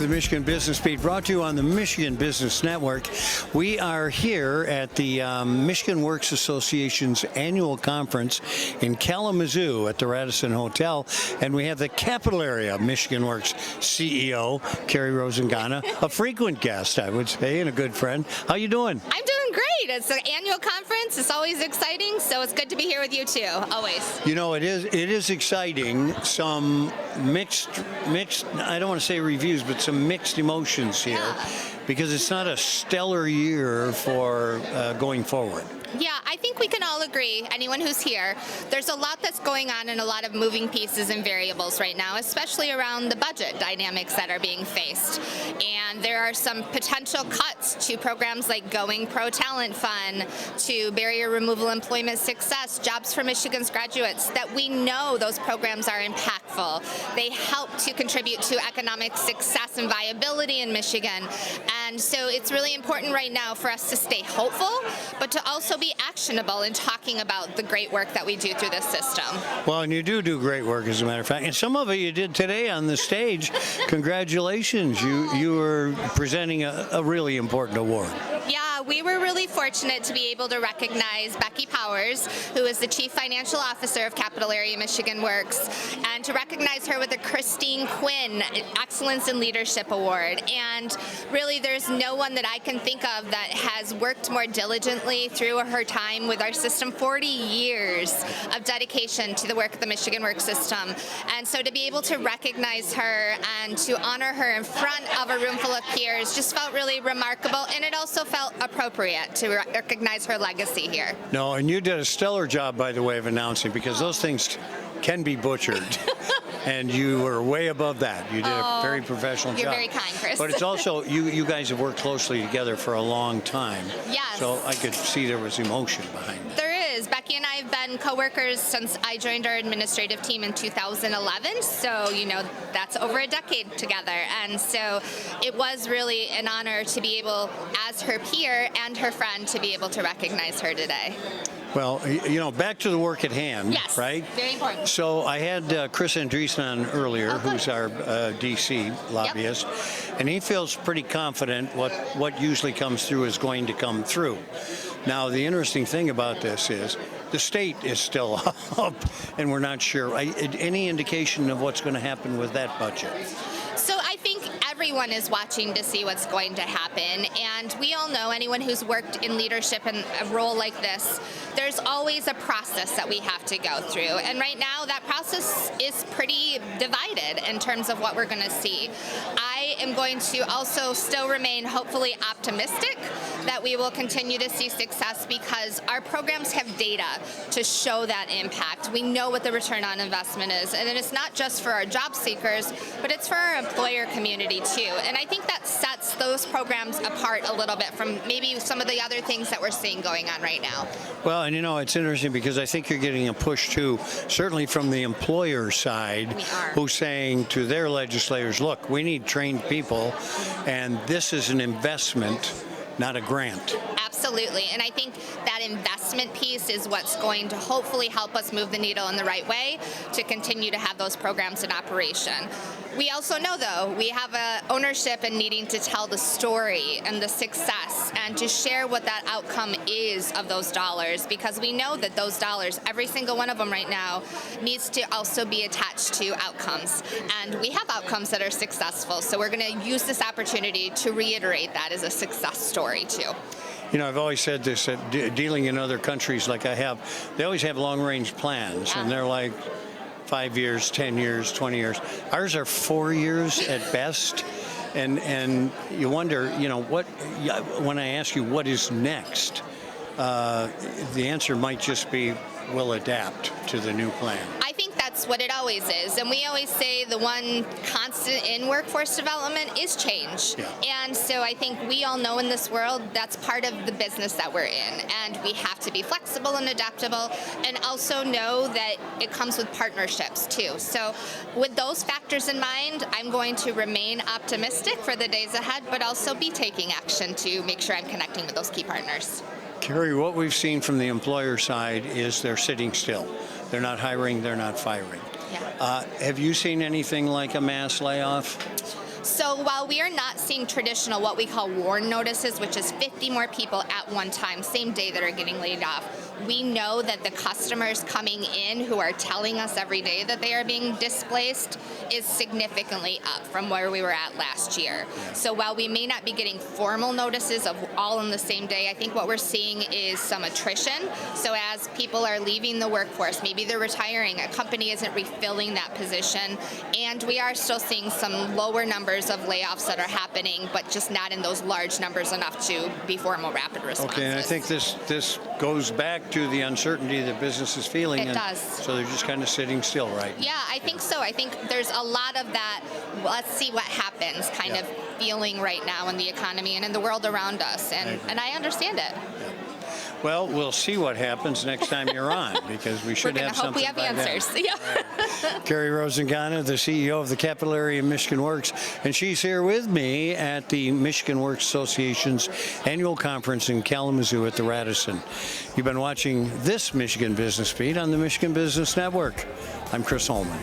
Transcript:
the Michigan Business Beat, brought to you on the Michigan Business Network. We are here at the Michigan Works Association's annual conference in Kalamazoo at the Radisson Hotel, and we have the capital area Michigan Works CEO, Carrie Rosingana, a frequent guest, I would say, and a good friend. How you doing? I'm doing great. It's an annual conference. It's always exciting, so it's good to be here with you too, always. You know, it is exciting. Some mixed, I don't want to say reviews, but some mixed emotions here, because it's not a stellar year for going forward. Yeah, I think we can all agree, anyone who's here, there's a lot that's going on and a lot of moving pieces and variables right now, especially around the budget dynamics that are being faced. And there are some potential cuts to programs like Going Pro Talent Fund, to Barrier Removal Employment Success, Jobs for Michigan's Graduates, that we know those programs are impactful. They help to contribute to economic success and viability in Michigan. And so it's really important right now for us to stay hopeful, but to also be actionable in talking about the great work that we do through this system. Well, and you do great work, as a matter of fact, and some of it you did today on the stage. Congratulations. You were presenting a really important award. Yeah, we were really fortunate to be able to recognize Becky Powers, who is the Chief Financial Officer of Capital Area Michigan Works, and to recognize her with the Christine Quinn Excellence in Leadership Award. And really, there's no one that I can think of that has worked more diligently through her time with our system, 40 years of dedication to the work of the Michigan Works system. And so to be able to recognize her and to honor her in front of a room full of peers just felt really remarkable, and it also felt appropriate to recognize her legacy here. No, and you did a stellar job, by the way, of announcing, because those things can be butchered. And you were way above that. You did a very professional job. You're very kind, Chris. But it's also, you guys have worked closely together for a long time. Yes. So I could see there was emotion behind it. There is. Becky and I have been co-workers since I joined our administrative team in 2011. So, you know, that's over a decade together. And so it was really an honor to be able, as her peer and her friend, to be able to recognize her today. Well, you know, back to the work at hand, yes, right? Very important. So I had Chris Andreessen on earlier, who's our D.C. lobbyist, and he feels pretty confident what usually comes through is going to come through. Now, the interesting thing about this is the state is still up, and we're not sure. Any indication of what's going to happen with that budget? So I think everyone is watching to see what's going to happen, and we all know, anyone who's worked in leadership in a role like this, there's always a process that we have to go through, and right now that process is pretty divided in terms of what we're going to see. I am going to also still remain hopefully optimistic that we will continue to see success, because our programs have data to show that impact. We know what the return on investment is, and it's not just for our job seekers, but it's for our employer community too. And I think that sets those programs apart a little bit from maybe some of the other things that we're seeing going on right now. Well, and you know, it's interesting because I think you're getting a push too, certainly from the employer side, who's saying to their legislators, look, we need trained people, and this is an investment, not a grant. Absolutely, and I think that investment piece is what's going to hopefully help us move the needle in the right way to continue to have those programs in operation. We also know, though, we have a ownership in needing to tell the story and the success and to share what that outcome is of those dollars, because we know that those dollars, every single one of them right now, needs to also be attached to outcomes. And we have outcomes that are successful, so we're going to use this opportunity to reiterate that as a success story, too. You know, I've always said this, that dealing in other countries like I have, they always have long-range plans, and they're like 5 years, 10 years, 20 years. Ours are 4 years at best, and you wonder, you know, when I ask you what is next, the answer might just be we'll adapt to the new plan. I think that's what it always is, and we always say the one constant in workforce development is change. And so I think we all know in this world that's part of the business that we're in, and we have to be flexible and adaptable, and also know that it comes with partnerships too. So with those factors in mind, I'm going to remain optimistic for the days ahead, but also be taking action to make sure I'm connecting with those key partners. Carrie, what we've seen from the employer side is they're sitting still. They're not hiring, they're not firing. Have you seen anything like a mass layoff? So while we are not seeing traditional what we call warn notices, which is 50 more people at one time, same day that are getting laid off, we know that the customers coming in who are telling us every day that they are being displaced is significantly up from where we were at last year. So while we may not be getting formal notices of all in the same day, I think what we're seeing is some attrition. So as people are leaving the workforce, maybe they're retiring, a company isn't refilling that position, and we are still seeing some lower numbers of layoffs that are happening, but just not in those large numbers enough to be formal rapid responses. Okay, and I think this goes back to the uncertainty that business is feeling. It and does. So they're just kind of sitting still, right? Yeah, I think so. I think there's a lot of that, let's see what happens kind of feeling right now in the economy and in the world around us. And I understand it. Well, we'll see what happens next time you're on, because we should have something. We're going to hope we have by answers. then. Yeah. Carrie Rosingana, the CEO of the Capital Area Michigan Works, and she's here with me at the Michigan Works Association's annual conference in Kalamazoo at the Radisson. You've been watching this Michigan Business Beat on the Michigan Business Network. I'm Chris Holman.